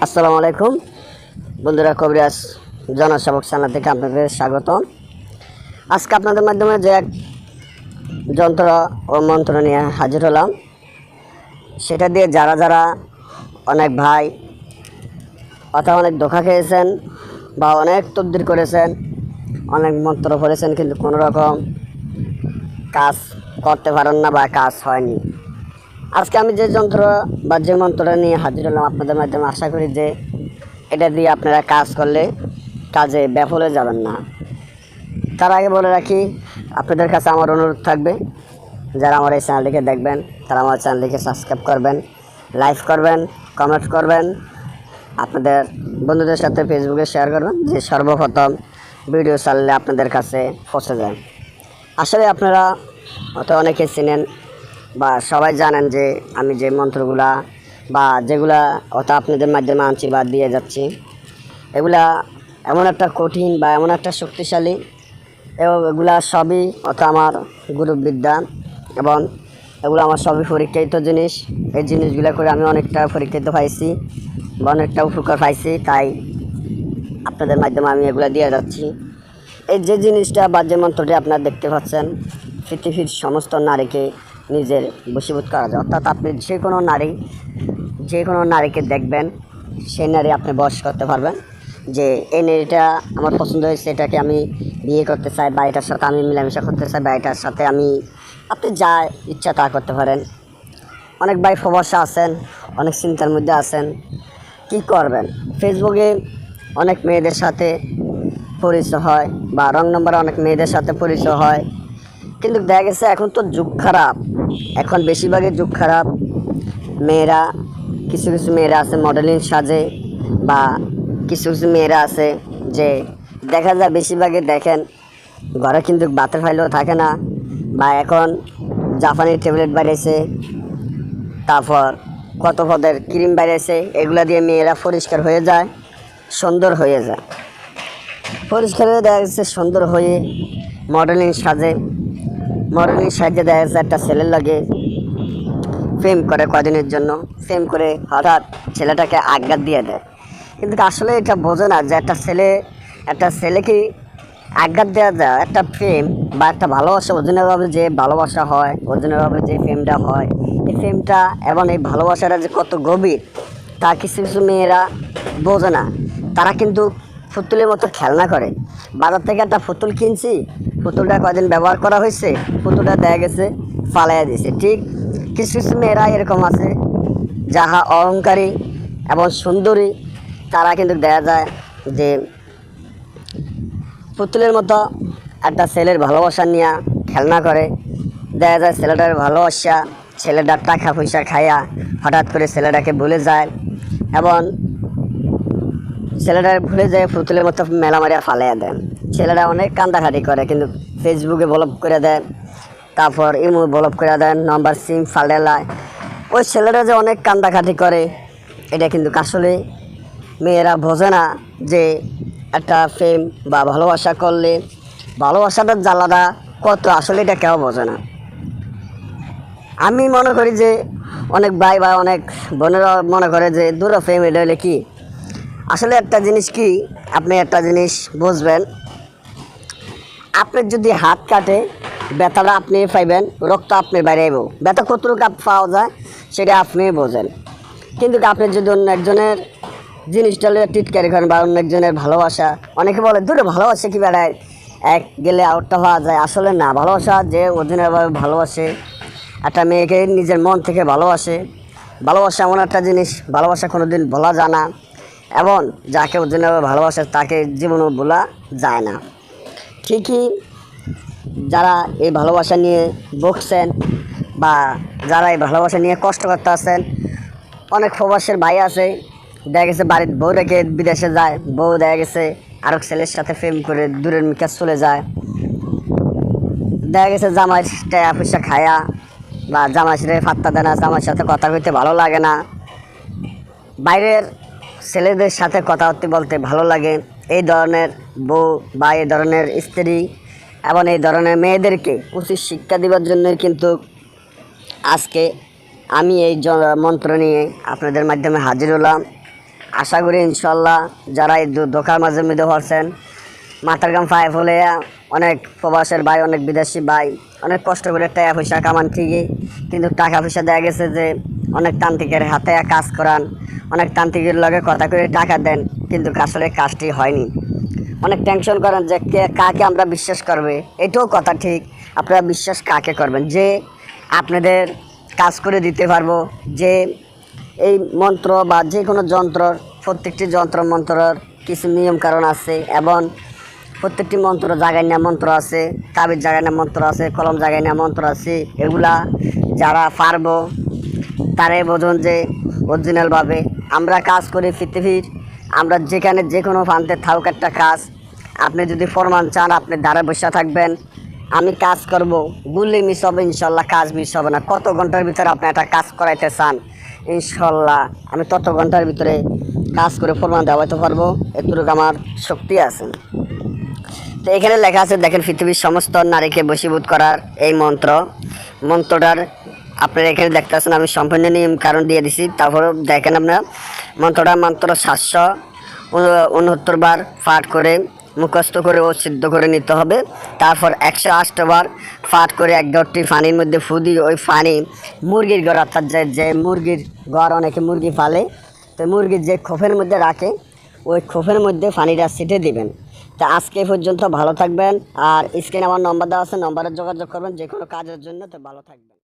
আসসালামু আলাইকুম বন্ধুরা, কবিরাজ জনসেবক চ্যানেল থেকে আপনাদের স্বাগতম। আজকে আপনাদের মাধ্যমে যে এক যন্ত্র ও মন্ত্র নিয়ে হাজির হলাম, সেটা দিয়ে যারা যারা অনেক ভাই অথবা অনেক ধোঁকা খেয়েছেন বা অনেক তদবির করেছেন, অনেক মন্ত্র পড়েছেন, কিন্তু কোনো রকম কাজ করতে পারেন না বা কাজ হয়নি। আজকে আমি যে যন্ত্র বা যে মন্ত্রটা নিয়ে হাজির হলাম আপনাদের মাধ্যমে, আশা করি যে এটা দিয়ে আপনারা কাজ করলে কাজে ব্যাফলে যাবেন না। তার আগে বলে রাখি, আপনাদের কাছে আমার অনুরোধ থাকবে, যারা আমার এই চ্যানেলটিকে দেখবেন তারা আমার চ্যানেলটিকে সাবস্ক্রাইব করবেন, লাইক করবেন, কমেন্ট করবেন, আপনাদের বন্ধুদের সাথে ফেসবুকে শেয়ার করবেন, যে সর্বপ্রথম ভিডিও চাললে আপনাদের কাছে পৌঁছে যায়। আসলে আপনারা হয়তো অনেকে চেনেন বা সবাই জানেন যে আমি যে মন্ত্রগুলা বা যেগুলা হয়তো আপনাদের মাধ্যমে আনছি বা দিয়ে যাচ্ছি, এগুলা এমন একটা কঠিন বা এমন একটা শক্তিশালী, এবং এগুলা সবই হয়তো আমার গুরুবিদ্যা, এবং এগুলো আমার সবই পরীক্ষিত জিনিস। এই জিনিসগুলো করে আমি অনেকটা পরীক্ষিত পাইছি বা অনেকটা উপকার পাইছি, তাই আপনাদের মাধ্যমে আমি এগুলো দিয়ে যাচ্ছি। এই যে জিনিসটা বা যে মন্ত্রটি আপনারা দেখতে পাচ্ছেন, পৃথিবীর সমস্ত নারীকে নিজের বশীভূত করা যায়। অর্থাৎ আপনি যে কোনো নারীকে দেখবেন, সেই নারী আপনি বশ করতে পারবেন, যে এই নারীটা আমার পছন্দ হয়েছে, এটাকে আমি বিয়ে করতে চাই, বা এটার সাথে আমি মিলামেশা করতে চাই, বা এটার সাথে আপনি যা ইচ্ছা তা করতে পারেন। অনেক ভাই প্রবাসে আছেন, অনেক চিন্তার মধ্যে আছেন, কি করবেন? ফেসবুকে অনেক মেয়েদের সাথে পরিচয় হয় বা রং নম্বরে অনেক মেয়েদের সাথে পরিচয় হয়, কিন্তু দেখা গেছে এখন তো যুগ খারাপ, এখন বেশিরভাগই যুগ খারাপ। মেয়েরা কিছু মেয়েরা আছে মডেলিং সাজে, বা কিছু মেয়েরা আছে যে দেখা যায়, বেশিরভাগই দেখেন ঘরে কিন্তু বাতের ফাইলেও থাকে না, বা এখন জাপানি ট্যাবলেট বেরিয়েছে, তারপর কত পদের ক্রিম বেরিয়েছে, এগুলা দিয়ে মেয়েরা পরিষ্কার হয়ে যায়, সুন্দর হয়ে যায়। পরিষ্কার হয়ে দেখা যাচ্ছে সুন্দর হয়ে মডেলিং সাজে দেখা যাচ্ছে একটা ছেলের লাগে প্রেম করে কদিনের জন্য, প্রেম করে হঠাৎ ছেলেটাকে আজ্ঞা দিয়ে দেয়। কিন্তু আসলে এটা বোঝে না যে একটা ছেলেকে আজ্ঞা দেওয়া যায়, একটা প্রেম বা একটা ভালোবাসা, অরিজিনালভাবে যে ভালোবাসা হয়, অরিজিনালভাবে যে প্রেমটা হয়, এই প্রেমটা এবং এই ভালোবাসাটা যে কত গভীর, তা কিছু মেয়েরা বোঝে না। তারা কিন্তু পুতুলের মতো খেলনা করে। বাজার থেকে একটা পুতুল কিনছি, পুতুলটা কদিন ব্যবহার করা হয়েছে, পুতুলটা দেখা গেছে ফালাইয়া দিয়েছে। ঠিক কিছু মেয়েরা এরকম আছে যাহা অহংকারী এবং সুন্দরী, তারা কিন্তু দেখা যায় যে পুতুলের মতো একটা ছেলের ভালোবাসা নিয়ে খেলনা করে। দেখা যায় ছেলেটার ভালোবাসা, ছেলেটার টাকা পয়সা খাইয়া হঠাৎ করে ছেলেটাকে ভুলে যায়, এবং ছেলেটা ভুলে যায় পুতুলের মতো মেলা মারিয়া ফালাইয়া দেয়। ছেলেরা অনেক কান্দাকাটি করে, কিন্তু ফেসবুকে ব্লক করে দেয়, তারপর ইমো ব্লক করে দেয়, নম্বর সিম ফাল্টালায়। ওই ছেলেরা যে অনেক কান্দাকাটি করে, এটা কিন্তু আসলে মেয়েরা বোঝে না যে একটা প্রেম বা ভালোবাসা করলে ভালোবাসাটার জ্বালাটা কত, আসলে এটা কেউ বোঝে না। আমি মনে করি যে অনেক ভাই বা অনেক বোনেরা মনে করে যে দূর প্রেম, এটা হলে কি? আসলে একটা জিনিস কি, আপনি একটা জিনিস বুঝবেন, আপনার যদি হাত কাটে, ব্যথাটা আপনি পাইবেন, রক্ত আপনি বাইরেব, ব্যথা কতটুকু পাওয়া যায় সেটা আপনি বোঝেন। কিন্তু আপনি যদি অন্য একজনের জিনিসটা টিটকারি করেন বা অন্য একজনের ভালোবাসা, অনেকে বলে দূরে ভালোবাসা কি বেড়ায়, এক গেলে আউটটা হওয়া যায়। আসলে না, ভালোবাসা যে অরিজিনালভাবে ভালোবাসে, একটা মেয়েকে নিজের মন থেকে ভালোবাসা এমন একটা জিনিস, ভালোবাসা কোনো দিন বলা যায় না, এবং যাকে অরিজিনালভাবে ভালোবাসে তাকে জীবনও বলা যায় না। ঠিকই যারা এই ভালোবাসা নিয়ে বকছেন বা যারা এই ভালোবাসা নিয়ে কষ্ট করতে আছেন, অনেক প্রবাসের ভাই আছে, দেখা গেছে বাড়ির বউ রেখে বিদেশে যায়, বউ দেখা গেছে আরও ছেলের সাথে প্রেম করে দূরের মিকাজ চলে যায়, দেখা গেছে জামাই টাকা পয়সা খায়া বা জামাই সাথে ফাত্তা দেয় না, জামাইয়ের সাথে কথা কইতে ভালো লাগে না, বাইরের ছেলেদের সাথে কথা বলতে ভালো লাগে। এই ধরনের বউ বা এই ধরনের স্ত্রী এবং এই ধরনের মেয়েদেরকে উচিত শিক্ষা দেওয়ার জন্য কিন্তু আজকে আমি এই মন্ত্র নিয়ে আপনাদের মাধ্যমে হাজির হলাম। আশা করি ইনশাল্লাহ যারা এই ধোকার মাঝে মধ্যে পড়ছেন মাথার গাম পায়ে ফলে অনেক প্রবাসের ভাই, অনেক বিদেশি ভাই অনেক কষ্ট করে টাকা পয়সা কামান ঠিকই, কিন্তু টাকা পয়সা দেখা গেছে যে অনেক তান্ত্রিকের হাতে কাজ করান, অনেক তান্ত্রিকের লগে কথা করে টাকা দেন, কিন্তু আসলে কাজটি হয়নি। অনেক টেনশন করেন যে কাকে আমরা বিশ্বাস করবে। এটাও কথা ঠিক, আপনারা বিশ্বাস কাকে করবেন যে আপনাদের কাজ করে দিতে পারবো। যে এই মন্ত্র বা যে কোনো যন্ত্রর, প্রত্যেকটি যন্ত্র মন্ত্রর কিছু নিয়ম কারণ আছে এবং প্রত্যেকটি মন্ত্র জায়গায় নেওয়া মন্ত্র আছে, তাবিজ জায়গায় নেওয়া মন্ত্র আছে, কলম জায়গায় নেওয়া মন্ত্র আছে। এগুলা যারা পারবো তারাই বোঝুন যে অরিজিনালভাবে আমরা কাজ করি পৃথিবীর, আমরা যেখানে যে কোনো প্রান্তে থাকুক একটা কাজ, আপনি যদি ফরমান চান আপনি দাঁড়ে বসে থাকবেন, আমি কাজ করব, গুলি মিস হবে ইনশাল্লাহ, কাজ মিস হবে না। কত ঘন্টার ভিতরে আপনি একটা কাজ করাইতে চান ইনশাল্লাহ আমি তত ঘন্টার ভিতরে কাজ করে ফরমান দেওয়াতে পারবো, এতটুকু আমার শক্তি আছে। তো এখানে লেখা আছে দেখেন, পৃথিবীর সমস্ত নারীকে বশীভূত করার এই মন্ত্রটার আপনারা এখানে দেখতে পাচ্ছেন আমি সম্পূর্ণ নিয়ম কারণ দিয়ে দিছি। তারপরে দেখেন আপনার মাত্র 769 বার পাঠ করে মুখস্থ করে ও সিদ্ধ করে নিতে হবে। তারপর 108 বার পাঠ করে এক ঘরটি পানির মধ্যে ফু দিয়ে ওই পানি মুরগির ঘর, অর্থাৎ যে মুরগির ঘর অনেকে মুরগি পালে, তো মুরগির যে খোপের মধ্যে রাখে ওই খোপের মধ্যে পানিটা ছিটে দিবেন। তা আজকে পর্যন্ত ভালো থাকবেন, আর স্ক্রিনে আমার নম্বর দেওয়া আছে, নম্বরে যোগাযোগ করবেন যে কোনো কাজের জন্য। তো ভালো থাকবেন।